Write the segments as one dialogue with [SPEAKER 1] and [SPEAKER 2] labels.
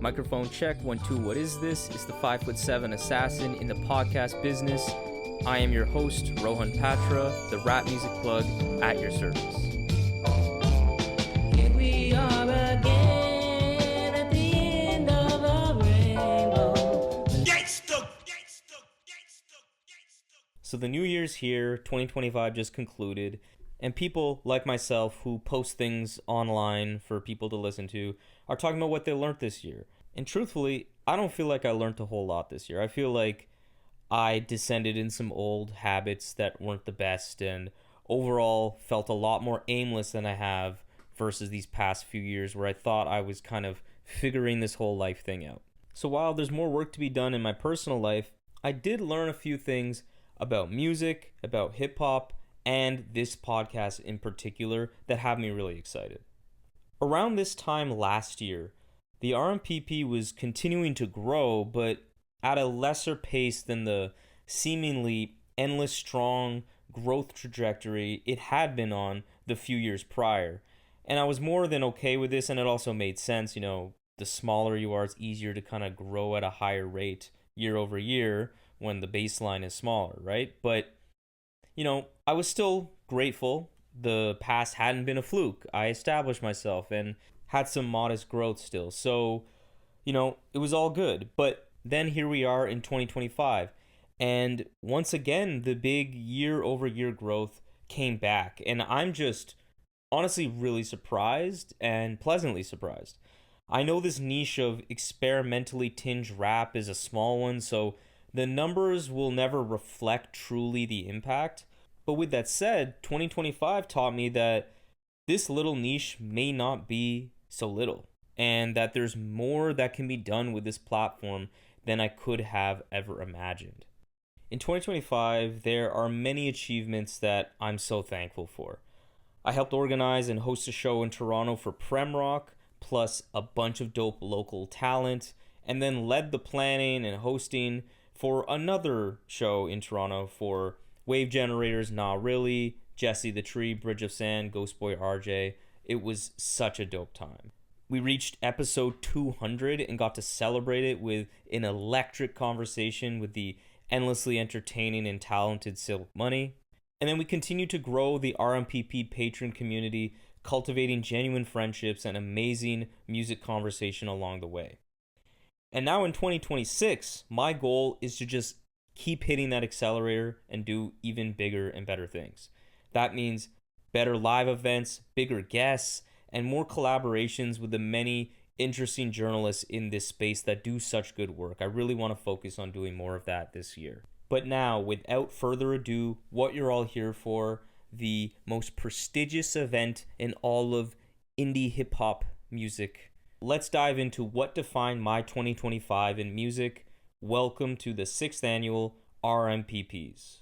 [SPEAKER 1] Microphone check, 1, 2, what is this? It's the 5'7" assassin in the podcast business. I am your host, Rohan Patra, the rap music plug at your service.
[SPEAKER 2] Here we are again at the end of a rainbow.
[SPEAKER 1] So the new year's here, 2025 just concluded, and people like myself who post things online for people to listen to are talking about what they learned this year. And truthfully, I don't feel like I learned a whole lot this year. I feel like I descended in some old habits that weren't the best and overall felt a lot more aimless than I have versus these past few years where I thought I was kind of figuring this whole life thing out. So while there's more work to be done in my personal life, I did learn a few things about music, about hip hop, and this podcast in particular that have me really excited. Around this time last year, the RMPP was continuing to grow, but at a lesser pace than the seemingly endless strong growth trajectory it had been on the few years prior. And I was more than okay with this, and it also made sense. You know, the smaller you are, it's easier to kind of grow at a higher rate year over year when the baseline is smaller, right? But, you know, I was still grateful. The past hadn't been a fluke. I established myself and had some modest growth still. So, you know, it was all good. But then here we are in 2025. And once again, the big year over year growth came back. And I'm just honestly really surprised and pleasantly surprised. I know this niche of experimentally tinged rap is a small one, so the numbers will never reflect truly the impact. But with that said, 2025 taught me that this little niche may not be so little, and that there's more that can be done with this platform than I could have ever imagined. In 2025, there are many achievements that I'm so thankful for. I helped organize and host a show in Toronto for Prem Rock, plus a bunch of dope local talent, and then led the planning and hosting for another show in Toronto for Wave Generators, Nah Really, Jesse the Tree, Bridge of Sand, Ghost Boy RJ. It was such a dope time. We reached episode 200 and got to celebrate it with an electric conversation with the endlessly entertaining and talented Silk Money. And then we continued to grow the RMPP Patron community, cultivating genuine friendships and amazing music conversation along the way. And now in 2026, my goal is to just keep hitting that accelerator and do even bigger and better things. That means better live events, bigger guests, and more collaborations with the many interesting journalists in this space that do such good work. I really want to focus on doing more of that this year. But now, without further ado, what you're all here for, the most prestigious event in all of indie hip-hop music. Let's dive into what defined my 2025 in music. Welcome to the 6th annual RMPPs.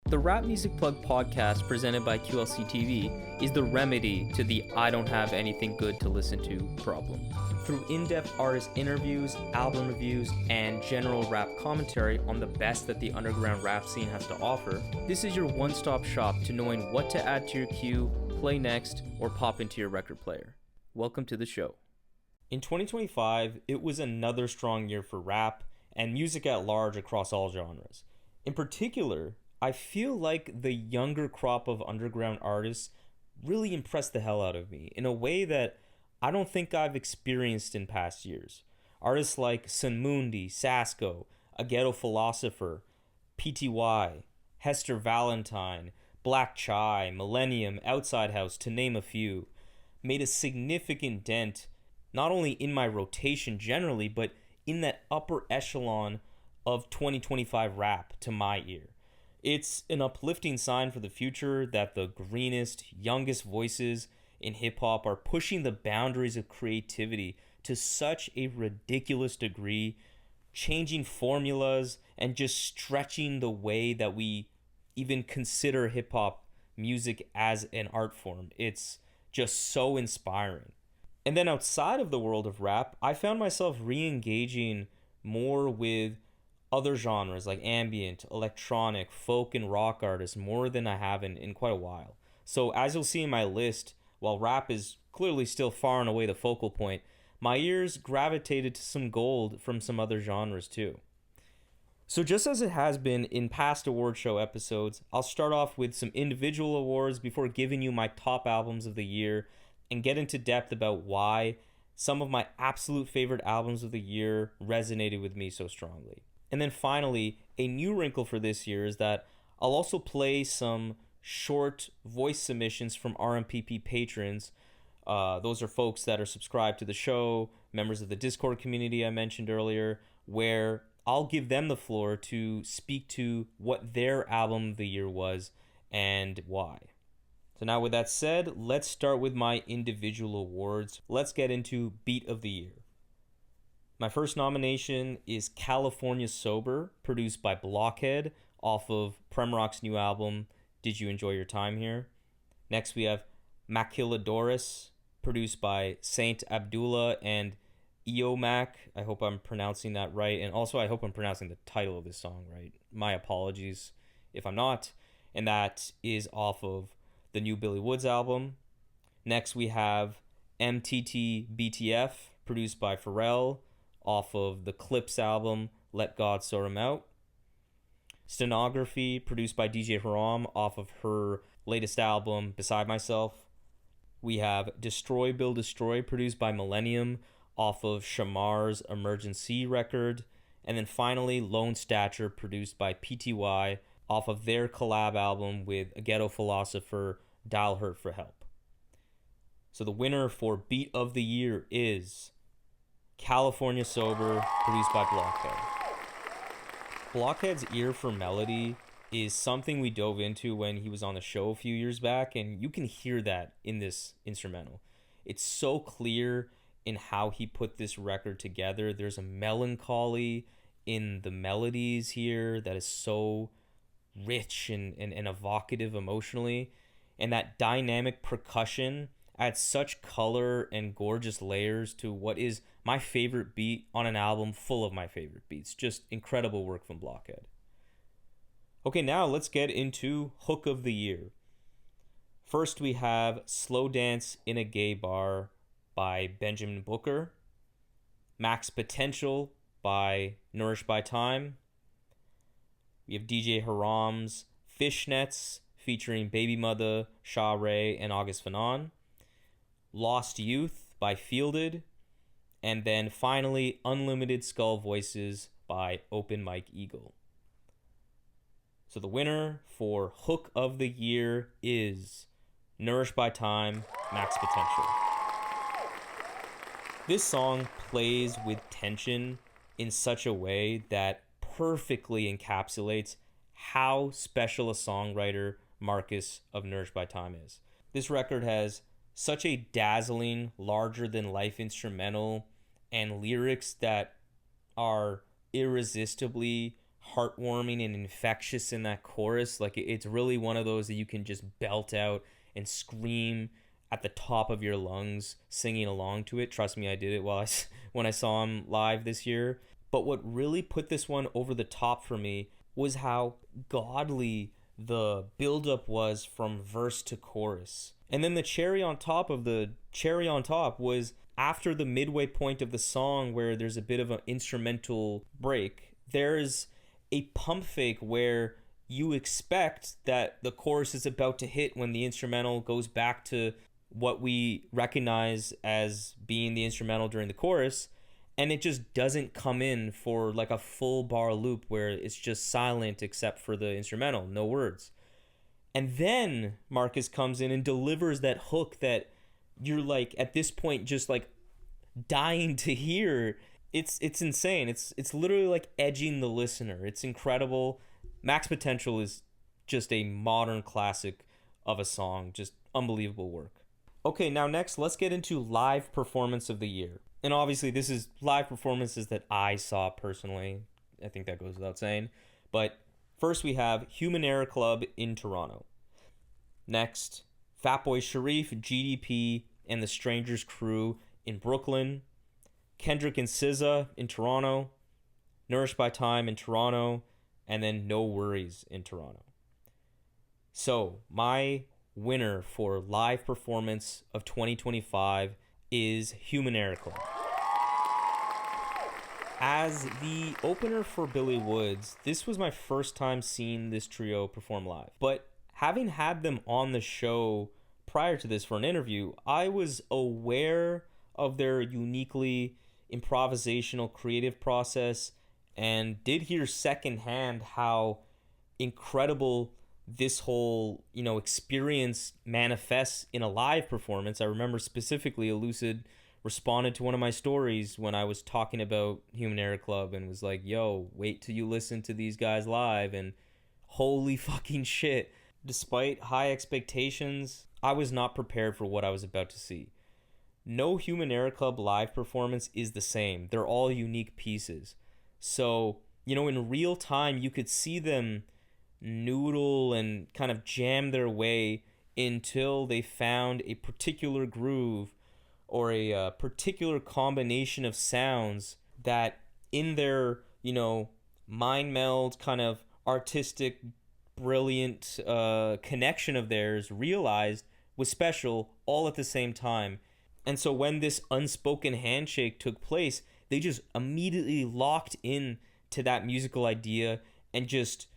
[SPEAKER 1] The Rap Music Plug podcast presented by QLC TV is the remedy to the I don't have anything good to listen to problem. Through in-depth artist interviews, album reviews, and general rap commentary on the best that the underground rap scene has to offer, this is your one-stop shop to knowing what to add to your queue, play next, or pop into your record player. Welcome to the show. In 2025, it was another strong year for rap and music at large across all genres. In particular, I feel like the younger crop of underground artists really impressed the hell out of me in a way that I don't think I've experienced in past years. Artists like Sunmundi, Sasko, A Ghetto Philosopher, PTY, Hester Valentine, Black Chai, Millennium, Outside House, to name a few, made a significant dent not only in my rotation generally, but in that upper echelon of 2025 rap to my ear. It's an uplifting sign for the future that the greenest, youngest voices in hip-hop are pushing the boundaries of creativity to such a ridiculous degree, changing formulas and just stretching the way that we even consider hip-hop music as an art form. It's just so inspiring. And then outside of the world of rap, I found myself re-engaging more with other genres like ambient, electronic, folk, and rock artists more than I have in quite a while. So as you'll see in my list, while rap is clearly still far and away the focal point, my ears gravitated to some gold from some other genres too. So just as it has been in past award show episodes, I'll start off with some individual awards before giving you my top albums of the year and get into depth about why some of my absolute favorite albums of the year resonated with me so strongly. And then finally, a new wrinkle for this year is that I'll also play some short voice submissions from RMPP patrons. Those are folks that are subscribed to the show, members of the Discord community I mentioned earlier, where I'll give them the floor to speak to what their album of the year was and why. So now with that said, let's start with my individual awards. Let's get into Beat of the Year. My first nomination is California Sober, produced by Blockhead, off of Premrock's new album, Did You Enjoy Your Time Here? Next we have Maquiladoris, produced by Saint Abdullah and Eomac. I hope I'm pronouncing that right. And also I hope I'm pronouncing the title of this song right. My apologies if I'm not. And that is off of the new Billy Woods album. Next we have MTT produced by Pharrell, off of the Clips album, Let God Sort 'Em Out. Stenography, produced by DJ Haram, off of her latest album, Beside Myself. We have Destroy Bill Destroy, produced by Millennium, off of Shamar's Emergency record. And then finally, Lone Stature, produced by PTY, off of their collab album with a Ghetto Philosopher, Dial Hurt for Help. So the winner for Beat of the Year is California Sober, produced by Blockhead. Blockhead's ear for melody is something we dove into when he was on the show a few years back, and you can hear that in this instrumental. It's so clear in how he put this record together. There's a melancholy in the melodies here that is so rich and evocative emotionally, and that dynamic percussion adds such color and gorgeous layers to what is my favorite beat on an album full of my favorite beats. Just incredible work from Blockhead. Okay, now let's get into Hook of the Year. First we have Slow Dance in a Gay Bar by Benjamin Booker, Max Potential by Nourished by Time. We have DJ Haram's Fishnets featuring Baby Mother, Sha Ray, and August Fanon. Lost Youth by Fielded. And then finally, Unlimited Skull Voices by Open Mike Eagle. So the winner for Hook of the Year is Nourished by Time, Max Potential. This song plays with tension in such a way that perfectly encapsulates how special a songwriter Marcus of Nourished by Time is. This record has such a dazzling, larger-than-life instrumental and lyrics that are irresistibly heartwarming and infectious in that chorus. Like, it's really one of those that you can just belt out and scream at the top of your lungs singing along to it. Trust me, I did it when I saw him live this year. But what really put this one over the top for me was how godly the buildup was from verse to chorus. And then the cherry on top of the cherry on top was after the midway point of the song, where there's a bit of an instrumental break, there's a pump fake where you expect that the chorus is about to hit when the instrumental goes back to what we recognize as being the instrumental during the chorus, and it just doesn't come in for like a full bar loop where it's just silent except for the instrumental, no words. And then Marcus comes in and delivers that hook that you're like at this point just like dying to hear. It's insane. It's literally like edging the listener. It's incredible. Max Potential is just a modern classic of a song. Just unbelievable work. Okay, now next, let's get into live performance of the year. And obviously, this is live performances that I saw personally. I think that goes without saying. But first, we have Human Error Club in Toronto. Next, Fatboy Sharif, GDP, and the Strangers Crew in Brooklyn. Kendrick and SZA in Toronto. Nourished by Time in Toronto. And then No Worries in Toronto. So, my winner for live performance of 2025 is Human Error Club. As the opener for Billy Woods, this was my first time seeing this trio perform live. But having had them on the show prior to this for an interview, I was aware of their uniquely improvisational creative process and did hear secondhand how incredible this whole experience manifests in a live performance. I remember specifically Elucid responded to one of my stories when I was talking about Human Error Club and was like, yo, wait till you listen to these guys live, and holy fucking shit. Despite high expectations, I was not prepared for what I was about to see. No Human Error Club live performance is the same. They're all unique pieces. So, in real time, you could see them noodle and kind of jam their way until they found a particular groove or a particular combination of sounds that in their, mind meld kind of artistic, brilliant connection of theirs realized was special all at the same time. And so when this unspoken handshake took place, they just immediately locked in to that musical idea and just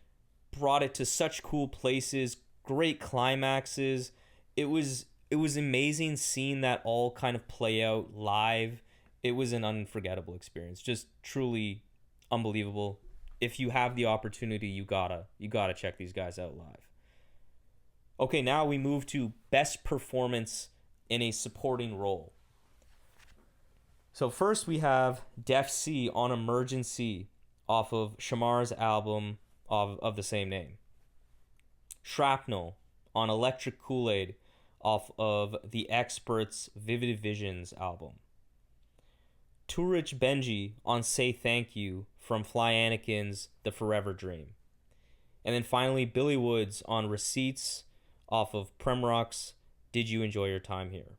[SPEAKER 1] brought it to such cool places, great climaxes. It was amazing seeing that all kind of play out live. It was an unforgettable experience, just truly unbelievable. If you have the opportunity, you gotta check these guys out live. Okay, now we move to best performance in a supporting role. So first we have Def C on Emergency off of Shamar's album of the same name. Shrapnel on Electric Kool-Aid off of The Experts' Vivid Visions album. Turich Benji on Say Thank You from Fly Anakin's The Forever Dream. And then finally Billy Woods on Receipts off of Premrock's Did You Enjoy Your Time Here?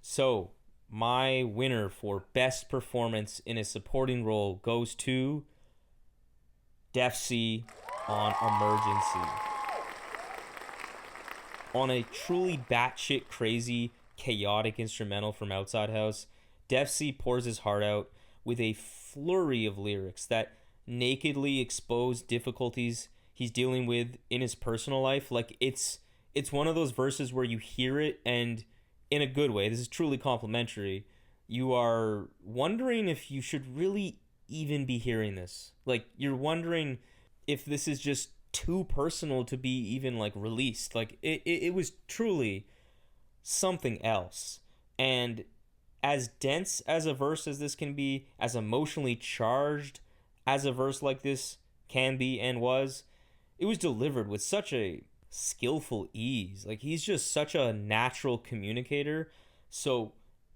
[SPEAKER 1] So, my winner for best performance in a supporting role goes to Def C on Emergency. On a truly batshit crazy, chaotic instrumental from Outside House, Def C pours his heart out with a flurry of lyrics that nakedly expose difficulties he's dealing with in his personal life. Like, it's one of those verses where you hear it and in a good way, this is truly complimentary, you are wondering if you should really even be hearing this. Like, you're wondering if this is just too personal to be even like released. Like, it was truly something else. And as dense as a verse as this can be, as emotionally charged as a verse like this can be and was, it was delivered with such a skillful ease. Like, he's just such a natural communicator. So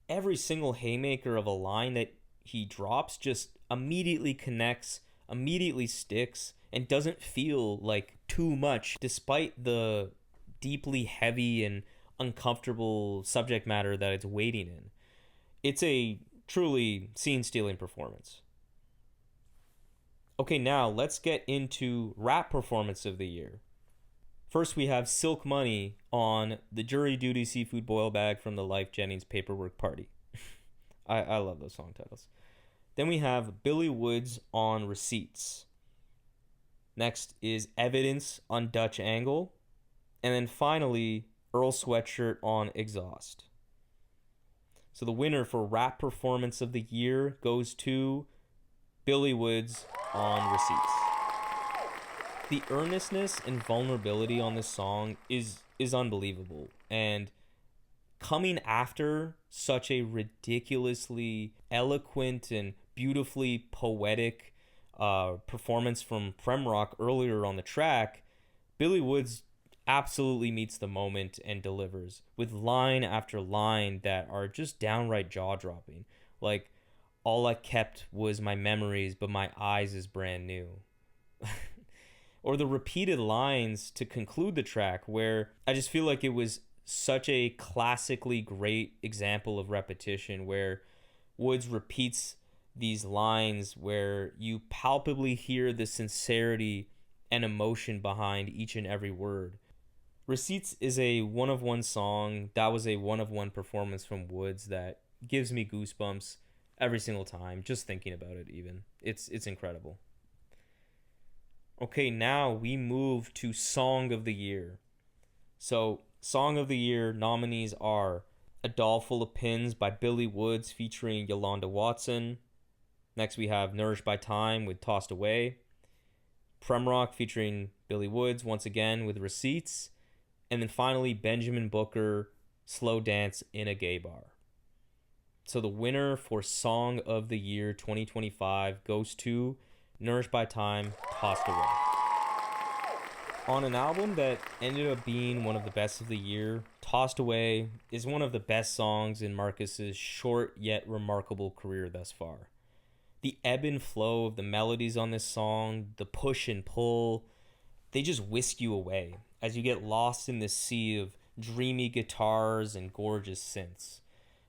[SPEAKER 1] every single haymaker of a line that he drops just immediately connects, immediately sticks, and doesn't feel like too much, despite the deeply heavy and uncomfortable subject matter that it's wading in. It's a truly scene-stealing performance. Okay, now let's get into rap performance of the year. First, we have Silk Money on the Jury Duty Seafood Boil Bag from the Life Jennings Paperwork Party. I love those song titles. Then we have Billy Woods on Receipts. Next is Evidence on Dutch Angle. And then finally, Earl Sweatshirt on Exhaust. So the winner for rap performance of the year goes to Billy Woods on Receipts. The earnestness and vulnerability on this song is unbelievable. And coming after such a ridiculously eloquent and beautifully poetic performance from Premrock earlier on the track, Billy Woods absolutely meets the moment and delivers with line after line that are just downright jaw-dropping. Like, all I kept was my memories, but my eyes is brand new. Or the repeated lines to conclude the track, where I just feel like it was such a classically great example of repetition, where Woods repeats these lines where you palpably hear the sincerity and emotion behind each and every word. Receipts is a one-of-one song. That was a one-of-one performance from Woods that gives me goosebumps every single time, just thinking about it even. It's incredible. Okay, now we move to Song of the Year. So, Song of the Year nominees are A Doll Full of Pins by Billy Woods featuring Yolanda Watson. Next, we have Nourished by Time with Tossed Away. Premrock featuring Billy Woods once again with Receipts. And then finally, Benjamin Booker, Slow Dance in a Gay Bar. So the winner for Song of the Year 2025 goes to Nourished by Time, Tossed Away. On an album that ended up being one of the best of the year, Tossed Away is one of the best songs in Marcus's short yet remarkable career thus far. The ebb and flow of the melodies on this song, the push and pull, they just whisk you away as you get lost in this sea of dreamy guitars and gorgeous synths,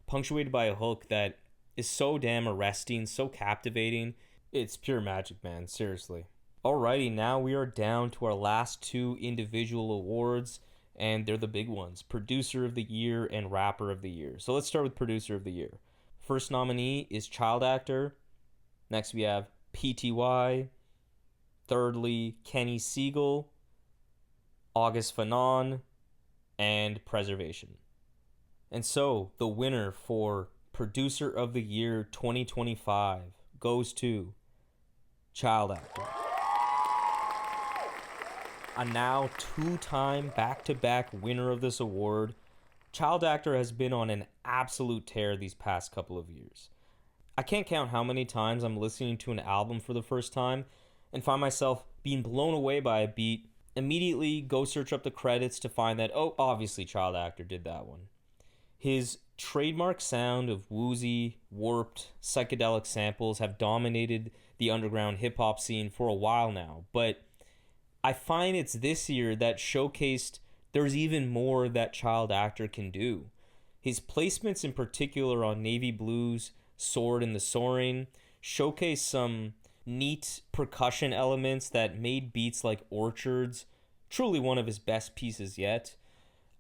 [SPEAKER 1] punctuated by a hook that is so damn arresting, so captivating. It's pure magic, man, seriously. Alrighty, now we are down to our last two individual awards, and they're the big ones, Producer of the Year and Rapper of the Year. So let's start with Producer of the Year. First nominee is Child Actor. Next we have PTY. Thirdly, Kenny Siegel, August Fanon, and Preservation. And so, the winner for Producer of the Year 2025 goes to Child Actor. A now two-time back-to-back winner of this award, Child Actor has been on an absolute tear these past couple of years. I can't count how many times I'm listening to an album for the first time and find myself being blown away by a beat, immediately go search up the credits to find that, oh, obviously Child Actor did that one. His trademark sound of woozy, warped, psychedelic samples have dominated the underground hip-hop scene for a while now, but I find it's this year that showcased there's even more that Child Actor can do. His placements in particular on Navy Blues, Sword and the Soaring showcase some neat percussion elements that made beats like Orchards truly one of his best pieces yet.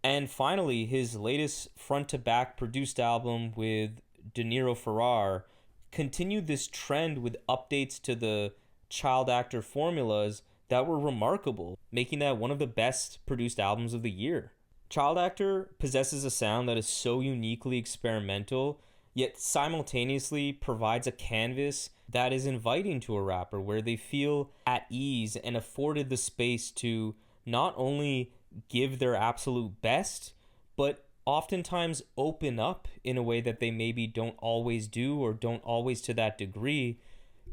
[SPEAKER 1] And finally, his latest front-to-back produced album with De Niro Ferrar continued this trend with updates to the Child Actor formulas that were remarkable, making that one of the best produced albums of the year. Child Actor possesses a sound that is so uniquely experimental, yet simultaneously provides a canvas that is inviting to a rapper where they feel at ease and afforded the space to not only give their absolute best, but oftentimes open up in a way that they maybe don't always do or don't always to that degree,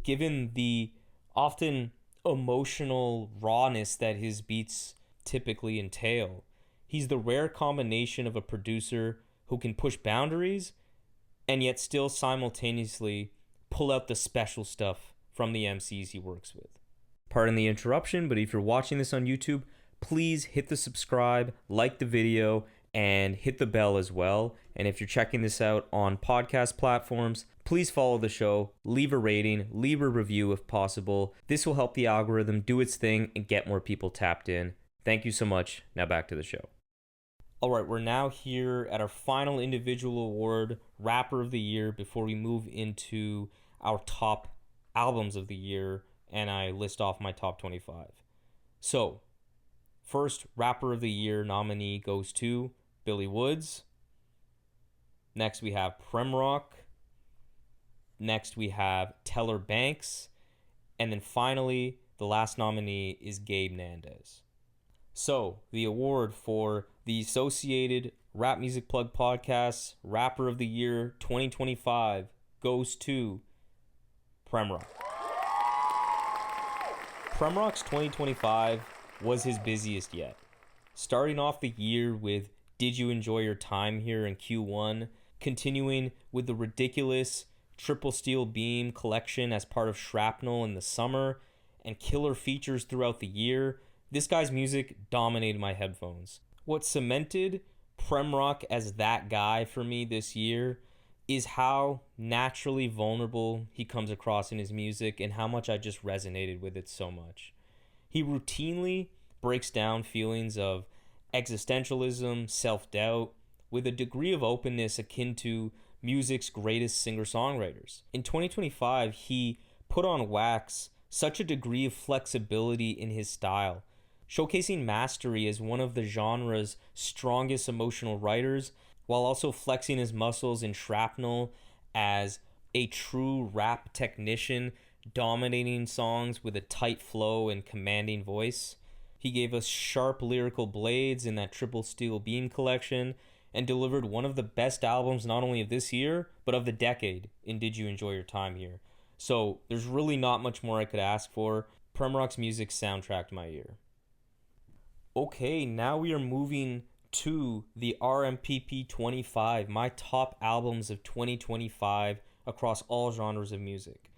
[SPEAKER 1] given the often emotional rawness that his beats typically entail. He's the rare combination of a producer who can push boundaries and yet still simultaneously pull out the special stuff from the MCs he works with. Pardon the interruption, but if you're watching this on YouTube, please hit the subscribe, like the video, and hit the bell as well. And if you're checking this out on podcast platforms, please follow the show, leave a rating, leave a review if possible. This will help the algorithm do its thing and get more people tapped in. Thank you so much. Now back to the show. All right, we're now here at our final individual award, Rapper of the Year, before we move into our top albums of the year, and I list off my top 25. So, first Rapper of the Year nominee goes to Billy Woods. Next we have Premrock. Next we have Teller Banks. And then finally, the last nominee is Gabe Nandez. So, the award for the Associated Rap Music Plug Podcast's Rapper of the Year 2025 goes to Premrock. Premrock's 2025 was his busiest yet. Starting off the year with Did You Enjoy Your Time Here in Q1, continuing with the ridiculous Triple Steel Beam collection as part of Shrapnel in the summer, and killer features throughout the year, this guy's music dominated my headphones. What cemented Premrock as that guy for me this year is how naturally vulnerable he comes across in his music and how much I just resonated with it so much. He routinely breaks down feelings of existentialism, self-doubt, with a degree of openness akin to music's greatest singer-songwriters. In 2025, he put on wax such a degree of flexibility in his style, showcasing mastery as one of the genre's strongest emotional writers, while also flexing his muscles in shrapnel as a true rap technician, dominating songs with a tight flow and commanding voice. He gave us sharp lyrical blades in that Triple Steel Beam collection and delivered one of the best albums not only of this year, but of the decade in Did You Enjoy Your Time Here? So there's really not much more I could ask for. Premrock's music soundtracked my year. Okay, now we are moving to the RMPP 25, my top albums of 2025 across all genres of music.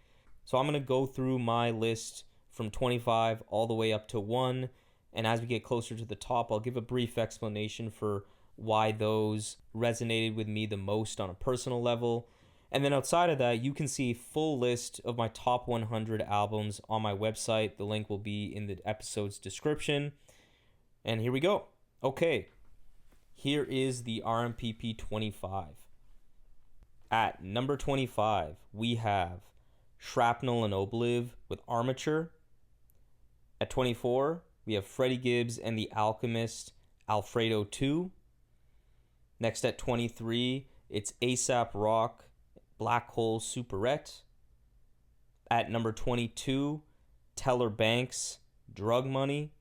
[SPEAKER 1] So I'm going to go through my list from 25 all the way up to 1, and as we get closer to the top, I'll give a brief explanation for why those resonated with me the most on a personal level. And then outside of that, you can see a full list of my top 100 albums on my website. The link will be in the episode's description. And here we go. Okay, here is the RMPP 25. At number 25, we have Shrapnel and Obliv with Armature. At 24, we have Freddie Gibbs and the Alchemist, Alfredo 2. Next at 23, it's A$AP Rock, Black Hole Superette. At number 22, Teller Banks, Drug Money.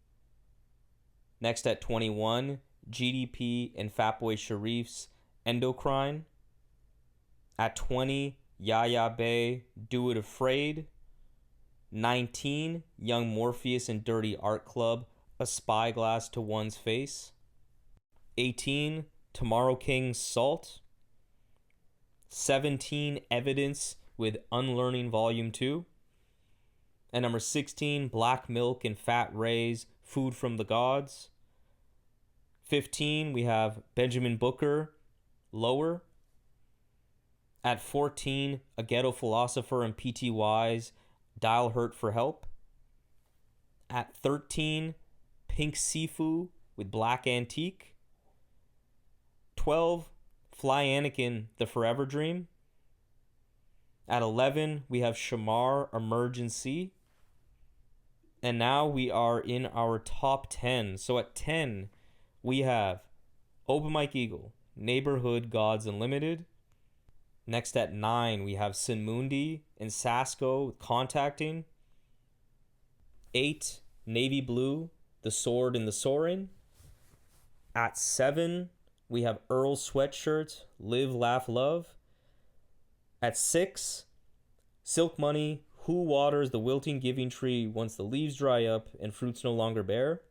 [SPEAKER 1] Next at 21, GDP and Fatboy Sharif's Endocrine. At 20, Yaya Bay, Do It Afraid. 19, Young Morpheus and Dirty Art Club, A Spyglass to One's Face. 18, Tomorrow King's Salt. 17, Evidence with Unlearning Volume 2. And number 16, Black Milk and Fat Ray's Food from the Gods. 15, we have Benjamin Booker, Lower. At 14, A Ghetto Philosopher and PTY's Dial Hurt for Help. At 13, Pink Sifu with Black Antique. 12, Fly Anakin, The Forever Dream. At 11, we have Shamar, Emergency. And now we are in our top 10. So at 10, we have Open Mike Eagle, Neighborhood Gods Unlimited. Next at 9, we have Sinmundi and Sasko with Contacting. 8, Navy Blue, The Sword and the Soaring. At 7, we have Earl Sweatshirt, Live, Laugh, Love. At 6, Silk Money, Who Waters the Wilting Giving Tree Once the Leaves Dry Up and Fruits No Longer Bear.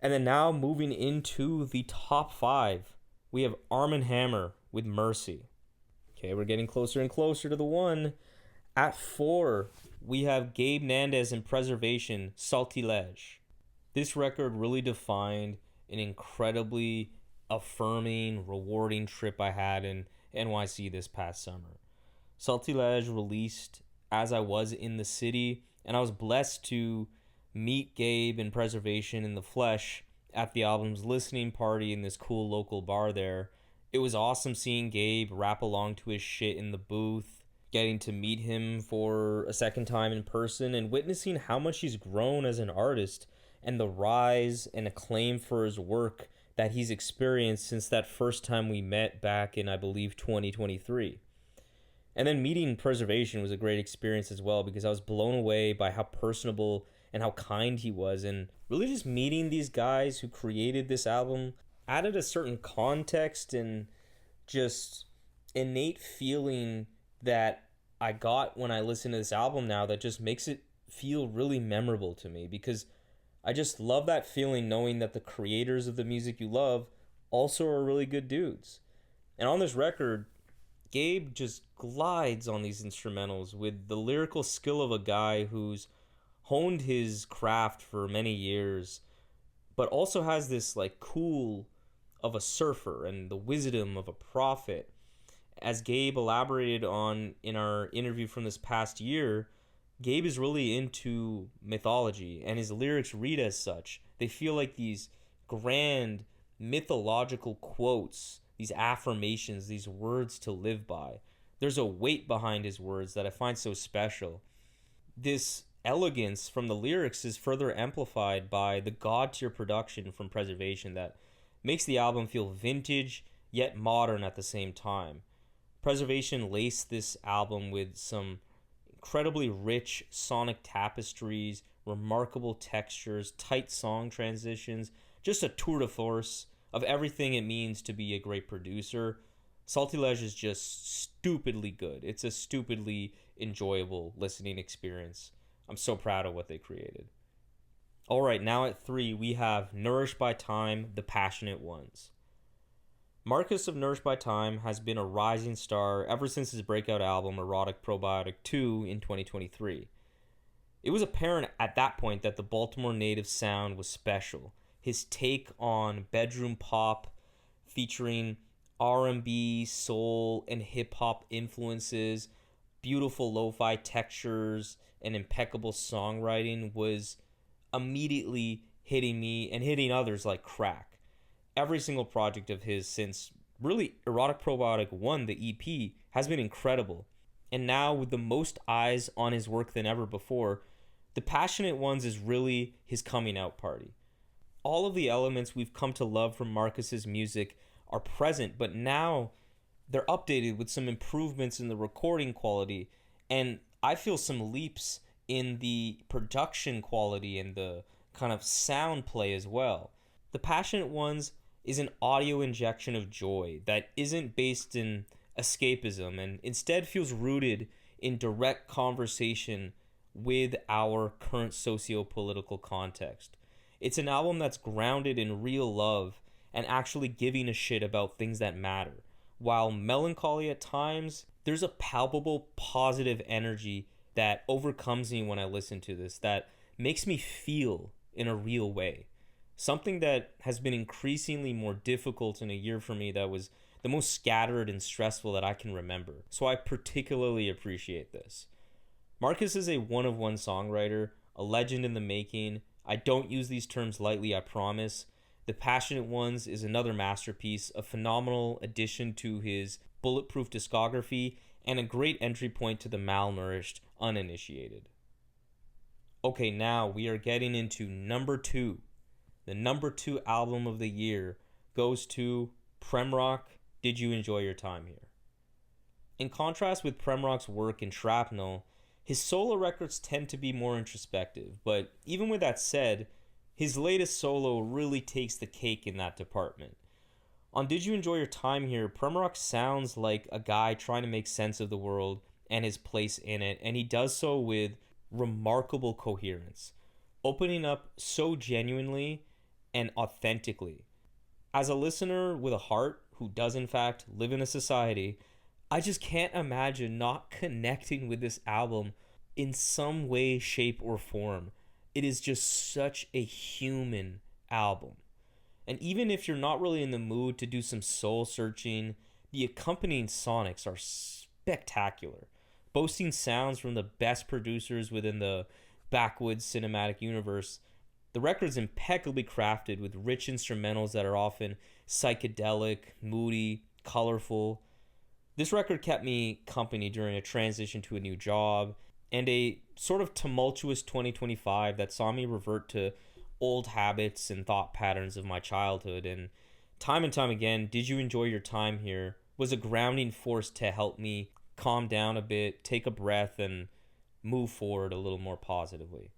[SPEAKER 1] And then now moving into the top 5, we have Arm & Hammer with Mercy. Okay, we're getting closer and closer to the 1. At 4, we have Gabe Nandez and Preservation, Saltilege. This record really defined an incredibly affirming, rewarding trip I had in NYC this past summer. Saltilege released as I was in the city, and I was blessed to meet Gabe and Preservation in the flesh at the album's listening party in this cool local bar there. It was awesome seeing Gabe rap along to his shit in the booth, getting to meet him for a second time in person, and witnessing how much he's grown as an artist and the rise and acclaim for his work that he's experienced since that first time we met back in, I believe, 2023. And then meeting Preservation was a great experience as well, because I was blown away by how personable and how kind he was, and really just meeting these guys who created this album added a certain context and just innate feeling that I got when I listen to this album now that just makes it feel really memorable to me, because I just love that feeling knowing that the creators of the music you love also are really good dudes. And on this record, Gabe just glides on these instrumentals with the lyrical skill of a guy who's honed his craft for many years, but also has this like cool of a surfer and the wisdom of a prophet. As Gabe elaborated on in our interview from this past year, Gabe is really into mythology, and his lyrics read as such. They feel like these grand mythological quotes these affirmations, these words to live by. There's a weight behind his words that I find so special. This elegance from the lyrics is further amplified by the god tier production from Preservation that makes the album feel vintage yet modern at the same time. Preservation laced this album with some incredibly rich sonic tapestries, remarkable textures, tight song transitions, just a tour de force of everything it means to be a great producer. Salty Ledge is just stupidly good. It's a stupidly enjoyable listening experience. I'm so proud of what they created. All right, now at 3, we have Nourished by Time, The Passionate Ones. Marcus of Nourished by Time has been a rising star ever since his breakout album Erotic Probiotic 2 in 2023. It was apparent at that point that the Baltimore native sound was special. His take on bedroom pop featuring R&B, soul, and hip-hop influences, beautiful lo-fi textures, and impeccable songwriting was immediately hitting me and hitting others like crack. Every single project of his since really Erotic Probiotic 1, the EP, has been incredible. And now with the most eyes on his work than ever before, The Passionate Ones is really his coming out party. All of the elements we've come to love from Marcus's music are present, but now they're updated with some improvements in the recording quality, and I feel some leaps in the production quality and the kind of sound play as well. The Passionate Ones is an audio injection of joy that isn't based in escapism and instead feels rooted in direct conversation with our current socio-political context. It's an album that's grounded in real love and actually giving a shit about things that matter. While melancholy at times, there's a palpable positive energy that overcomes me when I listen to this, that makes me feel in a real way. Something that has been increasingly more difficult in a year for me that was the most scattered and stressful that I can remember. So I particularly appreciate this. Marcus is a one-of-one songwriter, a legend in the making. I don't use these terms lightly, I promise. The Passionate Ones is another masterpiece, a phenomenal addition to his bulletproof discography, and a great entry point to the malnourished, uninitiated. Okay, now we are getting into number 2. The number 2 album of the year goes to Premrock, Did You Enjoy Your Time Here? In contrast with Premrock's work in Shrapnel, his solo records tend to be more introspective, but even with that said, his latest solo really takes the cake in that department. On Did You Enjoy Your Time Here, Premrock sounds like a guy trying to make sense of the world and his place in it, and he does so with remarkable coherence, opening up so genuinely and authentically. As a listener with a heart who does in fact live in a society, I just can't imagine not connecting with this album in some way, shape, or form. It is just such a human album. And even if you're not really in the mood to do some soul searching, the accompanying sonics are spectacular, boasting sounds from the best producers within the backwoods cinematic universe. The record's impeccably crafted with rich instrumentals that are often psychedelic, moody, colorful. This record kept me company during a transition to a new job and a sort of tumultuous 2025 that saw me revert to old habits and thought patterns of my childhood. And time again, Did You Enjoy Your Time Here was a grounding force to help me calm down a bit, take a breath, and move forward a little more positively.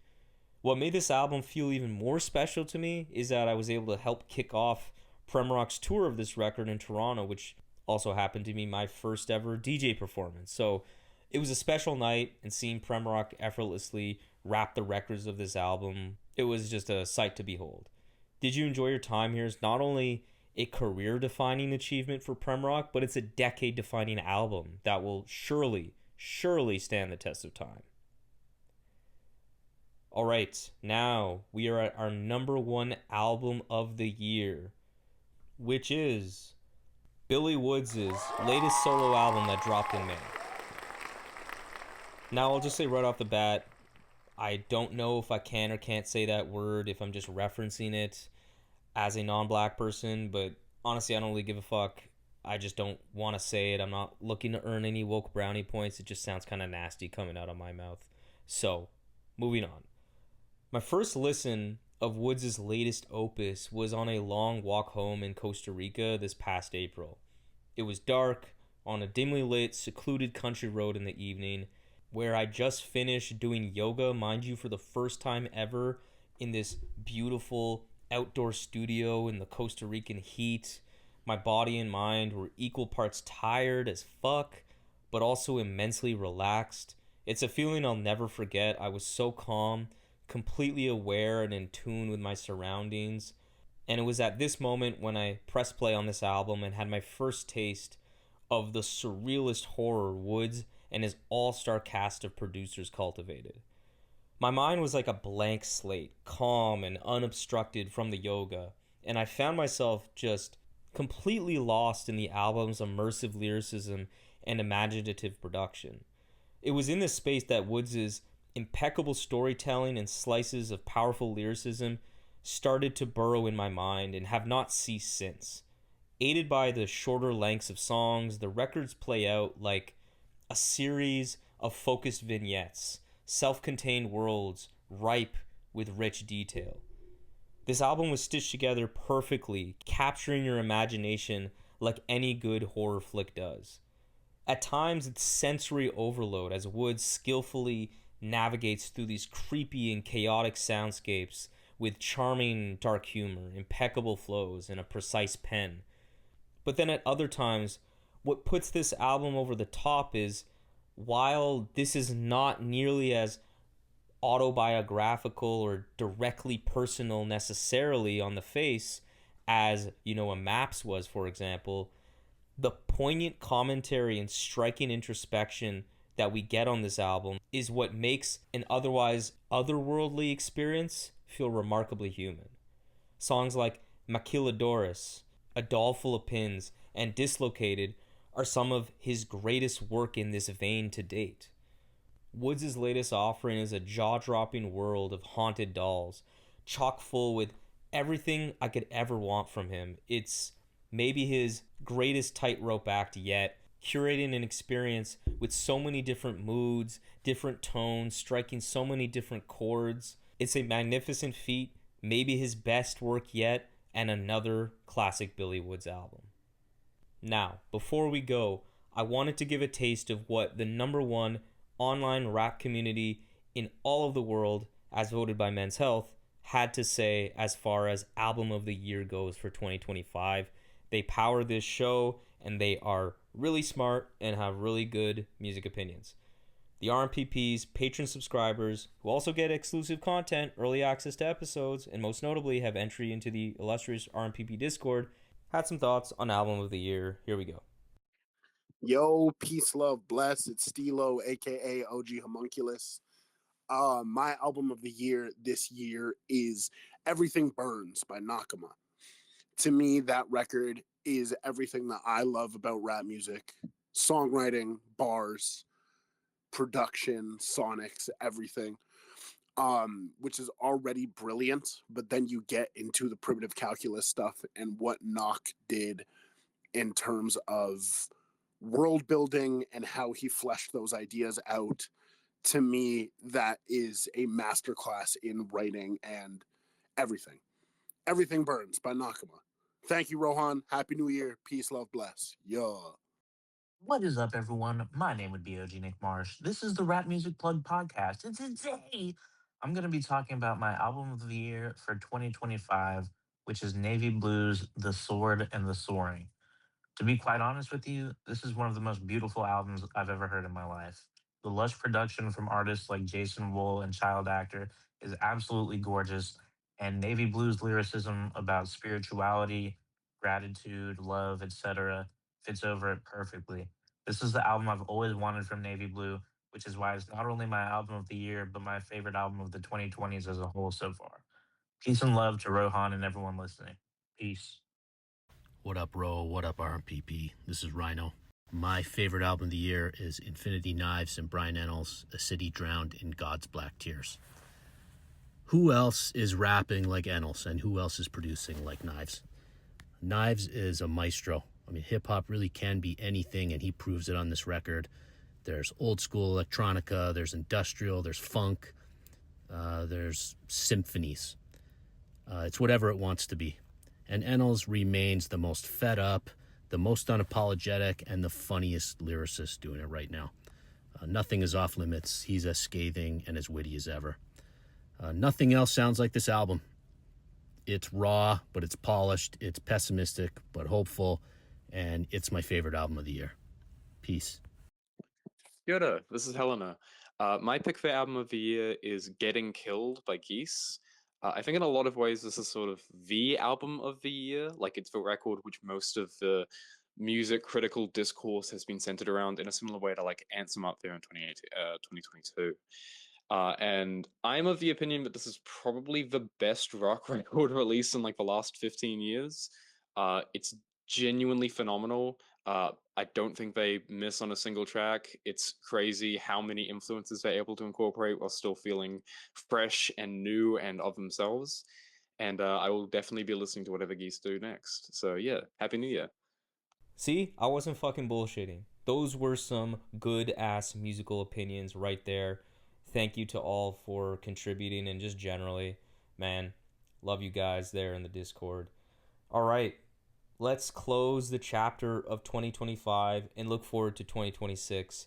[SPEAKER 1] What made this album feel even more special to me is that I was able to help kick off Premrock's tour of this record in Toronto, which also happened to be my first ever DJ performance. So it was a special night, and seeing Premrock effortlessly wrap the records of this album, it was just a sight to behold. Did You Enjoy Your Time Here is not only a career-defining achievement for Premrock, but it's a decade-defining album that will surely stand the test of time. All right, now we are at our number 1 album of the year, which is Billy Woods' latest solo album that dropped in May. Now, I'll just say right off the bat, I don't know if I can or can't say that word if I'm just referencing it as a non-black person, but honestly, I don't really give a fuck. I just don't want to say it. I'm not looking to earn any woke brownie points. It just sounds kind of nasty coming out of my mouth. So, moving on. My first listen of Woods' latest opus was on a long walk home in Costa Rica this past April. It was dark, on a dimly lit, secluded country road in the evening, where I just finished doing yoga, mind you, for the first time ever in this beautiful outdoor studio in the Costa Rican heat. My body and mind were equal parts tired as fuck, but also immensely relaxed. It's a feeling I'll never forget. I was so calm, completely aware and in tune with my surroundings. And it was at this moment when I pressed play on this album and had my first taste of the surrealist horror Woods and his all-star cast of producers cultivated. My mind was like a blank slate, calm and unobstructed from the yoga, and I found myself just completely lost in the album's immersive lyricism and imaginative production. It was in this space that Woods' impeccable storytelling and slices of powerful lyricism started to burrow in my mind and have not ceased since. Aided by the shorter lengths of songs, the records play out like a series of focused vignettes, self-contained worlds ripe with rich detail. This album was stitched together perfectly, capturing your imagination like any good horror flick does. At times, it's sensory overload as Woods skillfully navigates through these creepy and chaotic soundscapes with charming dark humor, impeccable flows, and a precise pen. But then at other times, what puts this album over the top is, while this is not nearly as autobiographical or directly personal necessarily on the face as, a Maps was, for example, the poignant commentary and striking introspection that we get on this album is what makes an otherwise otherworldly experience feel remarkably human. Songs like Maquiladores, A Doll Full of Pins, and Dislocated are some of his greatest work in this vein to date. Woods' latest offering is a jaw-dropping world of haunted dolls, chock full with everything I could ever want from him. It's maybe his greatest tightrope act yet, curating an experience with so many different moods, different tones, striking so many different chords. It's a magnificent feat, maybe his best work yet, and another classic Billy Woods album. Now, before we go, I wanted to give a taste of what the number one online rap community in all of the world, as voted by Men's Health, had to say as far as album of the year goes for 2025. They power this show, and they are really smart and have really good music opinions. The RMPP's Patron subscribers, who also get exclusive content, early access to episodes, and most notably have entry into the illustrious RMPP Discord, had some thoughts on album of the year. Here we go.
[SPEAKER 3] Yo, peace, love, bless. It's Stilo, aka OG Homunculus. My album of the year this year is Everything Burns by Nakama. To me, that record is everything that I love about rap music. Songwriting, bars, production, sonics, everything. Which is already brilliant, but then you get into the primitive calculus stuff and what Knock did in terms of world building and how he fleshed those ideas out. To me, that is a masterclass in writing and everything. Everything Burns by Nakama. Thank you, Rohan. Happy New Year. Peace, love, bless. Yeah.
[SPEAKER 4] What is up, everyone? My name would be OG Nick Marsh. This is the Rap Music Plug podcast, and today I'm going to be talking about my album of the year for 2025, which is Navy Blues, The Sword and the Soaring. To be quite honest with you, this is one of the most beautiful albums I've ever heard in my life. The lush production from artists like Jason Wool and Child Actor is absolutely gorgeous, and Navy Blues lyricism about spirituality, gratitude, love, etc. fits over it perfectly. This is the album I've always wanted from Navy Blue, which is why it's not only my album of the year, but my favorite album of the 2020s as a whole so far. Peace and love to Rohan and everyone listening. Peace.
[SPEAKER 5] What up, Ro? What up, RMPP? This is Rhino. My favorite album of the year is Infinity Knives and Brian Ennals, A City Drowned in God's Black Tears. Who else is rapping like Ennals, and who else is producing like Knives? Knives is a maestro. I mean, hip hop really can be anything, and he proves it on this record. There's old school electronica, there's industrial, there's funk, there's symphonies. It's whatever it wants to be. And Ennals remains the most fed up, the most unapologetic, and the funniest lyricist doing it right now. Nothing is off limits. He's as scathing and as witty as ever. Nothing else sounds like this album. It's raw, but it's polished. It's pessimistic, but hopeful. And it's my favorite album of the year. Peace.
[SPEAKER 6] Kia ora, this is Helena. My pick for album of the year is Getting Killed by Geese. I think in a lot of ways this is sort of the album of the year. Like, it's the record which most of the music critical discourse has been centered around, in a similar way to like Anthem Up There in 2022. And I'm of the opinion that this is probably the best rock record released in like the last 15 years. It's genuinely phenomenal. I don't think they miss on a single track. It's crazy how many influences they're able to incorporate while still feeling fresh and new and of themselves. And I will definitely be listening to whatever Geese do next. So yeah, Happy New Year.
[SPEAKER 1] See, I wasn't fucking bullshitting. Those were some good ass musical opinions right there. Thank you to all for contributing, and just generally, man, love you guys there in the Discord. All right, let's close the chapter of 2025 and look forward to 2026.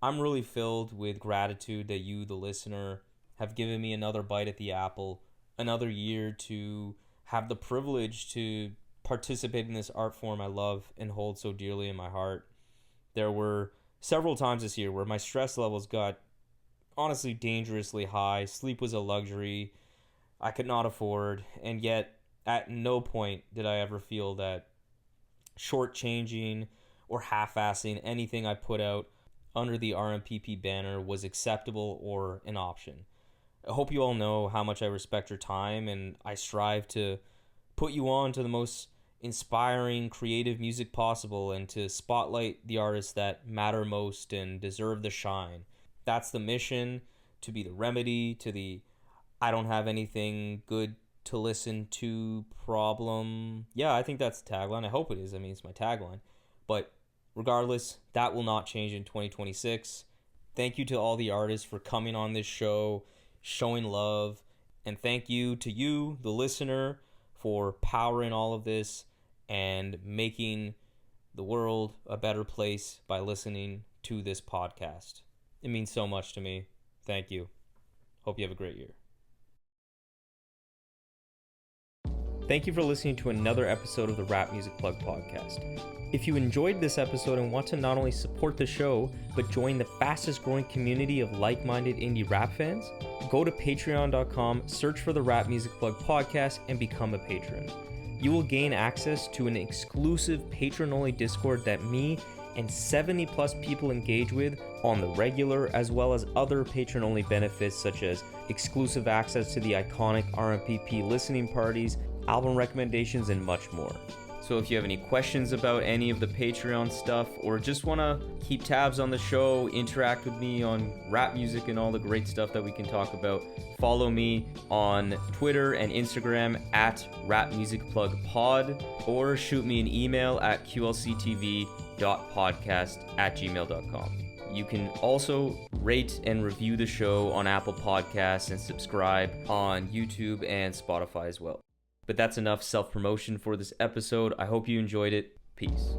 [SPEAKER 1] I'm really filled with gratitude that you, the listener, have given me another bite at the apple, another year to have the privilege to participate in this art form I love and hold so dearly in my heart. There were several times this year where my stress levels got honestly dangerously high. Sleep was a luxury I could not afford, and yet at no point did I ever feel that shortchanging or half-assing anything I put out under the RMPP banner was acceptable or an option. I hope you all know how much I respect your time, and I strive to put you on to the most inspiring, creative music possible, and to spotlight the artists that matter most and deserve the shine. That's the mission, to be the remedy to the I don't have anything good to listen to problem. Yeah, I think that's the tagline. I hope it is. I mean, it's my tagline. But regardless, that will not change in 2026. Thank you to all the artists for coming on this show, showing love, and thank you to you, the listener, for powering all of this and making the world a better place by listening to this podcast. It means so much to me. Thank you. Hope you have a great year. Thank you for listening to another episode of the Rap Music Plug podcast. If you enjoyed this episode and want to not only support the show, but join the fastest growing community of like-minded indie rap fans, go to patreon.com, search for the Rap Music Plug podcast, and become a patron. You will gain access to an exclusive patron-only Discord that me and 70 plus people engage with on the regular, as well as other patron-only benefits such as exclusive access to the iconic RMPP listening parties, album recommendations, and much more. So if you have any questions about any of the Patreon stuff, or just want to keep tabs on the show, interact with me on rap music and all the great stuff that we can talk about, follow me on Twitter and Instagram at rapmusicplugpod, or shoot me an email at qlctv.podcast@gmail.com. You can also rate and review the show on Apple Podcasts and subscribe on YouTube and Spotify as well. But that's enough self-promotion for this episode. I hope you enjoyed it. Peace.